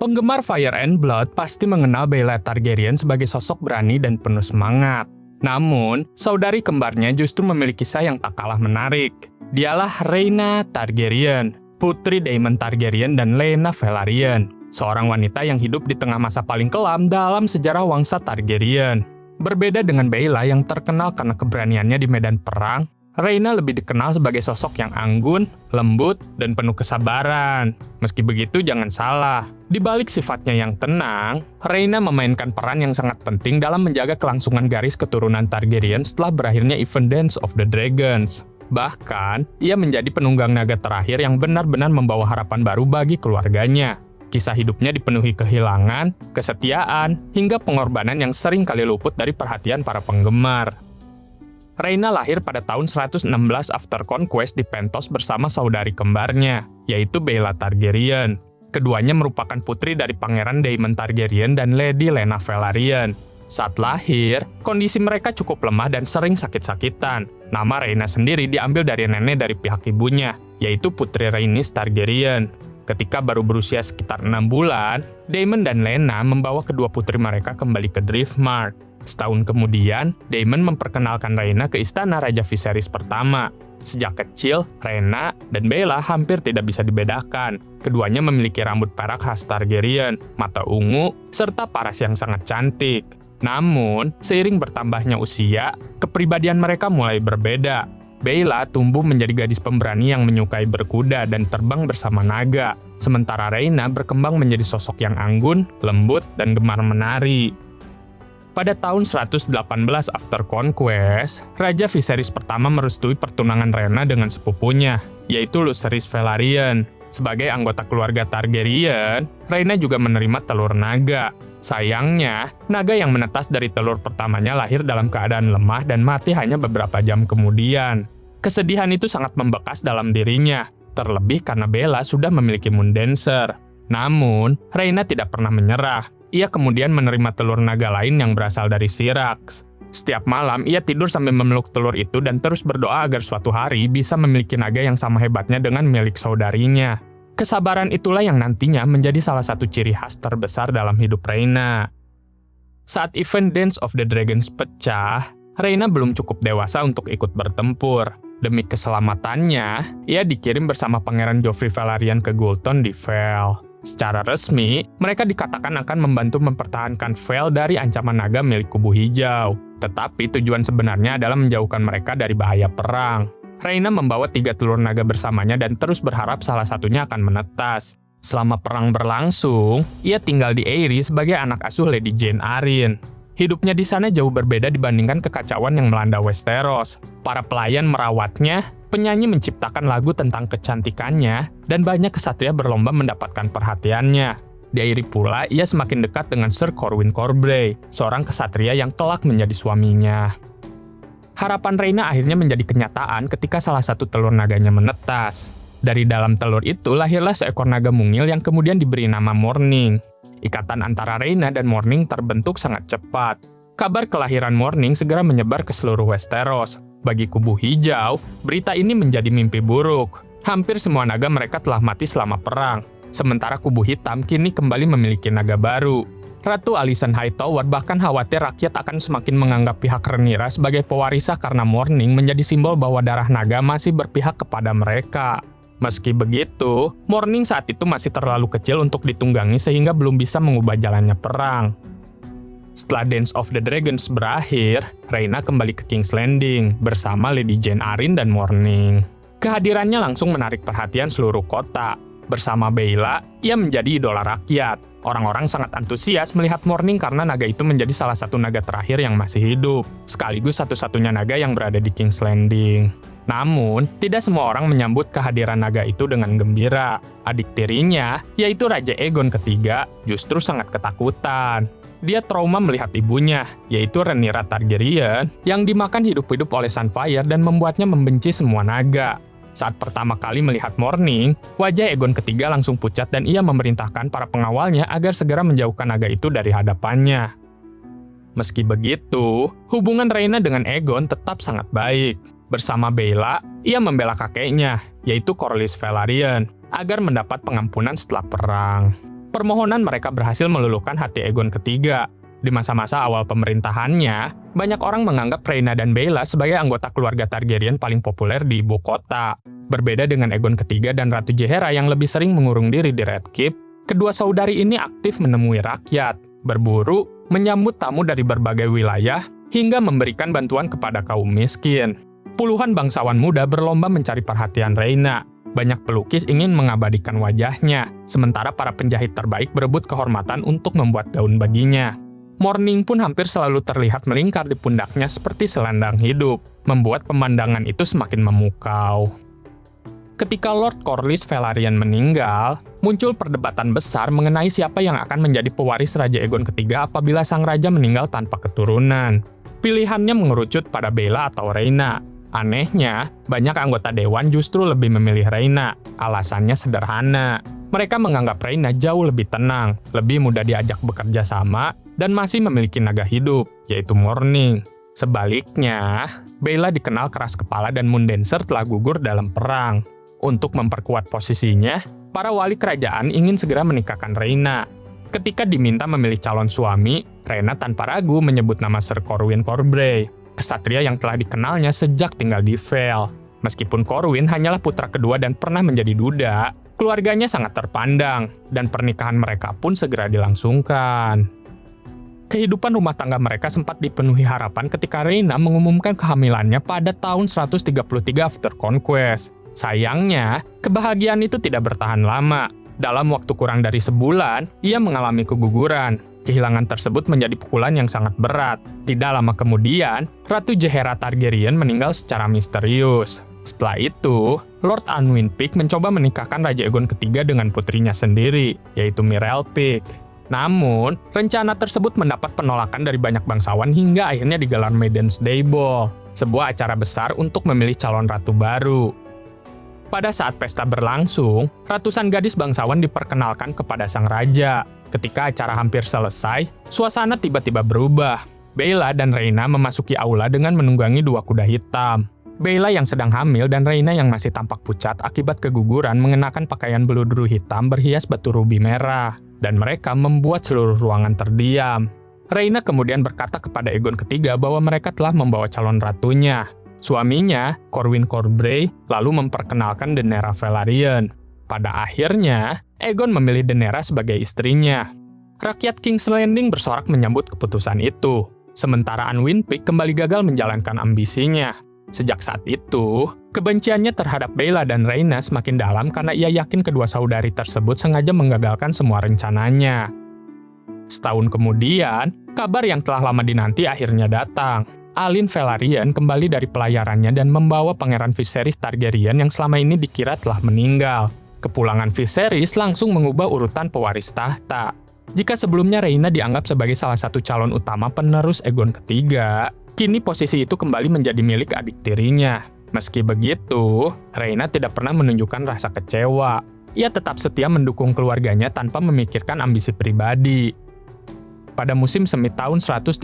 Penggemar Fire and Blood pasti mengenal Baela Targaryen sebagai sosok berani dan penuh semangat. Namun, saudari kembarnya justru memiliki kisah yang tak kalah menarik. Dialah Rhaena Targaryen, putri Daemon Targaryen dan Laena Velaryon, seorang wanita yang hidup di tengah masa paling kelam dalam sejarah Wangsa Targaryen. Berbeda dengan Baela yang terkenal karena keberaniannya di medan perang, Rhaena lebih dikenal sebagai sosok yang anggun, lembut, dan penuh kesabaran. Meski begitu, jangan salah. Di balik sifatnya yang tenang, Rhaena memainkan peran yang sangat penting dalam menjaga kelangsungan garis keturunan Targaryen setelah berakhirnya event Dance of the Dragons. Bahkan, ia menjadi penunggang naga terakhir yang benar-benar membawa harapan baru bagi keluarganya. Kisah hidupnya dipenuhi kehilangan, kesetiaan, hingga pengorbanan yang sering kali luput dari perhatian para penggemar. Rhaena lahir pada tahun 116 After Conquest di Pentos bersama saudari kembarnya, yaitu Baela Targaryen. Keduanya merupakan putri dari Pangeran Daemon Targaryen dan Lady Laena Velaryon. Saat lahir, kondisi mereka cukup lemah dan sering sakit-sakitan. Nama Rhaena sendiri diambil dari nenek dari pihak ibunya, yaitu Putri Rhaenys Targaryen. Ketika baru berusia sekitar 6 bulan, Daemon dan Laena membawa kedua putri mereka kembali ke Driftmark. Setahun kemudian, Daemon memperkenalkan Rhaena ke istana Raja Viserys pertama. Sejak kecil, Rhaena dan Baela hampir tidak bisa dibedakan. Keduanya memiliki rambut perak khas Targaryen, mata ungu, serta paras yang sangat cantik. Namun, seiring bertambahnya usia, kepribadian mereka mulai berbeda. Baela tumbuh menjadi gadis pemberani yang menyukai berkuda dan terbang bersama naga, sementara Rhaena berkembang menjadi sosok yang anggun, lembut, dan gemar menari. Pada tahun 118 After Conquest, Raja Viserys pertama merestui pertunangan Rhaena dengan sepupunya, yaitu Lucerys Velaryon. Sebagai anggota keluarga Targaryen, Rhaena juga menerima telur naga. Sayangnya, naga yang menetas dari telur pertamanya lahir dalam keadaan lemah dan mati hanya beberapa jam kemudian. Kesedihan itu sangat membekas dalam dirinya, terlebih karena Baela sudah memiliki Moon Dancer. Namun, Rhaena tidak pernah menyerah. Ia kemudian menerima telur naga lain yang berasal dari Syrax. Setiap malam, ia tidur sambil memeluk telur itu dan terus berdoa agar suatu hari bisa memiliki naga yang sama hebatnya dengan milik saudarinya. Kesabaran itulah yang nantinya menjadi salah satu ciri khas terbesar dalam hidup Rhaena. Saat event Dance of the Dragons pecah, Rhaena belum cukup dewasa untuk ikut bertempur. Demi keselamatannya, ia dikirim bersama Pangeran Joffrey Velaryon ke Gulton di Vale. Secara resmi, mereka dikatakan akan membantu mempertahankan Vale dari ancaman naga milik Kubu Hijau. Tetapi tujuan sebenarnya adalah menjauhkan mereka dari bahaya perang. Rhaena membawa 3 telur naga bersamanya dan terus berharap salah satunya akan menetas. Selama perang berlangsung, ia tinggal di Eyrie sebagai anak asuh Lady Jane Arryn. Hidupnya di sana jauh berbeda dibandingkan kekacauan yang melanda Westeros. Para pelayan merawatnya, penyanyi menciptakan lagu tentang kecantikannya, dan banyak kesatria berlomba mendapatkan perhatiannya. Di Eyrie pula, ia semakin dekat dengan Sir Corwyn Corbray, seorang kesatria yang kelak menjadi suaminya. Harapan Rhaena akhirnya menjadi kenyataan ketika salah satu telur naganya menetas. Dari dalam telur itu lahirlah seekor naga mungil yang kemudian diberi nama Morning. Ikatan antara Rhaena dan Morning terbentuk sangat cepat. Kabar kelahiran Morning segera menyebar ke seluruh Westeros. Bagi Kubu Hijau, berita ini menjadi mimpi buruk. Hampir semua naga mereka telah mati selama perang. Sementara Kubu Hitam kini kembali memiliki naga baru. Ratu Alicent Hightower bahkan khawatir rakyat akan semakin menganggap pihak Rhaenyra sebagai pewarisah karena Morning menjadi simbol bahwa darah naga masih berpihak kepada mereka. Meski begitu, Morning saat itu masih terlalu kecil untuk ditunggangi sehingga belum bisa mengubah jalannya perang. Setelah Dance of the Dragons berakhir, Rhaena kembali ke King's Landing bersama Lady Jane Arryn dan Morning. Kehadirannya langsung menarik perhatian seluruh kota. Bersama Baela, ia menjadi idola rakyat. Orang-orang sangat antusias melihat Morning karena naga itu menjadi salah satu naga terakhir yang masih hidup, sekaligus satu-satunya naga yang berada di King's Landing. Namun, tidak semua orang menyambut kehadiran naga itu dengan gembira. Adik tirinya, yaitu Raja Aegon III, justru sangat ketakutan. Dia trauma melihat ibunya, yaitu Rhaenyra Targaryen, yang dimakan hidup-hidup oleh Sunfire dan membuatnya membenci semua naga. Saat pertama kali melihat Morning, wajah Aegon III langsung pucat dan ia memerintahkan para pengawalnya agar segera menjauhkan naga itu dari hadapannya. Meski begitu, hubungan Rhaena dengan Aegon tetap sangat baik. Bersama Baela, ia membela kakeknya, yaitu Corlys Velaryon, agar mendapat pengampunan setelah perang. Permohonan mereka berhasil meluluhkan hati Aegon ketiga. Di masa-masa awal pemerintahannya, banyak orang menganggap Rhaena dan Baela sebagai anggota keluarga Targaryen paling populer di ibu kota. Berbeda dengan Aegon ketiga dan Ratu Jaehaera yang lebih sering mengurung diri di Red Keep, kedua saudari ini aktif menemui rakyat, berburu, menyambut tamu dari berbagai wilayah, hingga memberikan bantuan kepada kaum miskin. Puluhan bangsawan muda berlomba mencari perhatian Rhaena. Banyak pelukis ingin mengabadikan wajahnya, sementara para penjahit terbaik berebut kehormatan untuk membuat gaun baginya. Morning pun hampir selalu terlihat melingkar di pundaknya seperti selendang hidup, membuat pemandangan itu semakin memukau. Ketika Lord Corlys Velaryon meninggal, muncul perdebatan besar mengenai siapa yang akan menjadi pewaris Raja Aegon ketiga apabila sang raja meninggal tanpa keturunan. Pilihannya mengerucut pada Baela atau Rhaena. Anehnya, banyak anggota dewan justru lebih memilih Rhaena. Alasannya sederhana. Mereka menganggap Rhaena jauh lebih tenang, lebih mudah diajak bekerja sama, dan masih memiliki naga hidup, yaitu Morning. Sebaliknya, Baela dikenal keras kepala dan Mundenser telah gugur dalam perang. Untuk memperkuat posisinya, para wali kerajaan ingin segera menikahkan Rhaena. Ketika diminta memilih calon suami, Rhaena tanpa ragu menyebut nama Ser Corwyn Corbray, kesatria yang telah dikenalnya sejak tinggal di Vale. Meskipun Corwyn hanyalah putra kedua dan pernah menjadi duda, keluarganya sangat terpandang, dan pernikahan mereka pun segera dilangsungkan. Kehidupan rumah tangga mereka sempat dipenuhi harapan ketika Rhaena mengumumkan kehamilannya pada tahun 133 After Conquest. Sayangnya, kebahagiaan itu tidak bertahan lama. Dalam waktu kurang dari sebulan, ia mengalami keguguran. Kehilangan tersebut menjadi pukulan yang sangat berat. Tidak lama kemudian, Ratu Jaehaera Targaryen meninggal secara misterius. Setelah itu, Lord Anwin Peake mencoba menikahkan Raja Aegon ketiga dengan putrinya sendiri, yaitu Myrelle Peake. Namun, rencana tersebut mendapat penolakan dari banyak bangsawan hingga akhirnya digelar Maiden's Day Ball, sebuah acara besar untuk memilih calon ratu baru. Pada saat pesta berlangsung, ratusan gadis bangsawan diperkenalkan kepada sang raja. Ketika acara hampir selesai, suasana tiba-tiba berubah. Baela dan Rhaena memasuki aula dengan menunggangi dua kuda hitam. Baela yang sedang hamil dan Rhaena yang masih tampak pucat akibat keguguran mengenakan pakaian beludru hitam berhias batu rubi merah, dan mereka membuat seluruh ruangan terdiam. Rhaena kemudian berkata kepada Aegon ketiga bahwa mereka telah membawa calon ratunya. Suaminya, Corwyn Corbray, lalu memperkenalkan Daenerys Velaryon. Pada akhirnya, Aegon memilih Daenerys sebagai istrinya. Rakyat King's Landing bersorak menyambut keputusan itu, sementara Anwin Peake kembali gagal menjalankan ambisinya. Sejak saat itu, kebenciannya terhadap Baela dan Rhaena semakin dalam karena ia yakin kedua saudari tersebut sengaja menggagalkan semua rencananya. Setahun kemudian, kabar yang telah lama dinanti akhirnya datang. Aelin Velaryon kembali dari pelayarannya dan membawa Pangeran Viserys Targaryen yang selama ini dikira telah meninggal. Kepulangan Viserys langsung mengubah urutan pewaris tahta. Jika sebelumnya Rhaena dianggap sebagai salah satu calon utama penerus Aegon ketiga, kini posisi itu kembali menjadi milik adik tirinya. Meski begitu, Rhaena tidak pernah menunjukkan rasa kecewa. Ia tetap setia mendukung keluarganya tanpa memikirkan ambisi pribadi. Pada musim semi tahun 135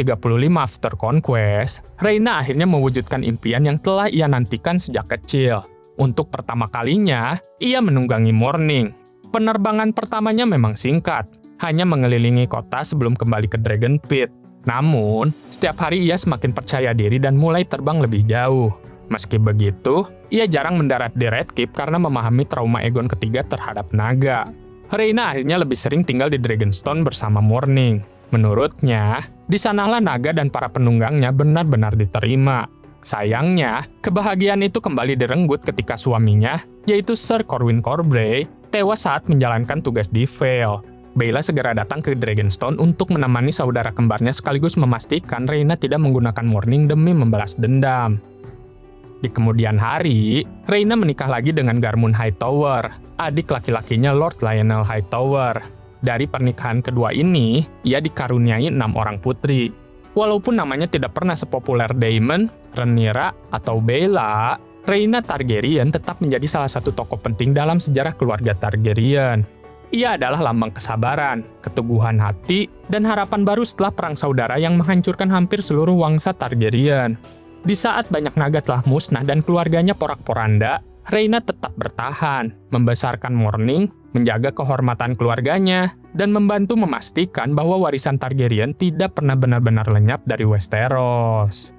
After Conquest, Rhaena akhirnya mewujudkan impian yang telah ia nantikan sejak kecil. Untuk pertama kalinya, ia menunggangi Morning. Penerbangan pertamanya memang singkat, hanya mengelilingi kota sebelum kembali ke Dragon Pit. Namun, setiap hari ia semakin percaya diri dan mulai terbang lebih jauh. Meski begitu, ia jarang mendarat di Red Keep karena memahami trauma Aegon ketiga terhadap naga. Rhaena akhirnya lebih sering tinggal di Dragonstone bersama Morning. Menurutnya, di sanalah naga dan para penunggangnya benar-benar diterima. Sayangnya, kebahagiaan itu kembali direnggut ketika suaminya, yaitu Ser Corwyn Corbray, tewas saat menjalankan tugas di Vale. Baela segera datang ke Dragonstone untuk menemani saudara kembarnya sekaligus memastikan Rhaena tidak menggunakan Morning demi membalas dendam. Di kemudian hari, Rhaena menikah lagi dengan Garmund Hightower, adik laki-lakinya Lord Lionel Hightower. Dari pernikahan kedua ini, ia dikaruniai 6 orang putri. Walaupun namanya tidak pernah sepopuler Daemon, Rhaenyra, atau Baela, Rhaena Targaryen tetap menjadi salah satu tokoh penting dalam sejarah keluarga Targaryen. Ia adalah lambang kesabaran, keteguhan hati, dan harapan baru setelah perang saudara yang menghancurkan hampir seluruh wangsa Targaryen. Di saat banyak naga telah musnah dan keluarganya porak-poranda, Rhaena tetap bertahan, membesarkan Morning, menjaga kehormatan keluarganya, dan membantu memastikan bahwa warisan Targaryen tidak pernah benar-benar lenyap dari Westeros.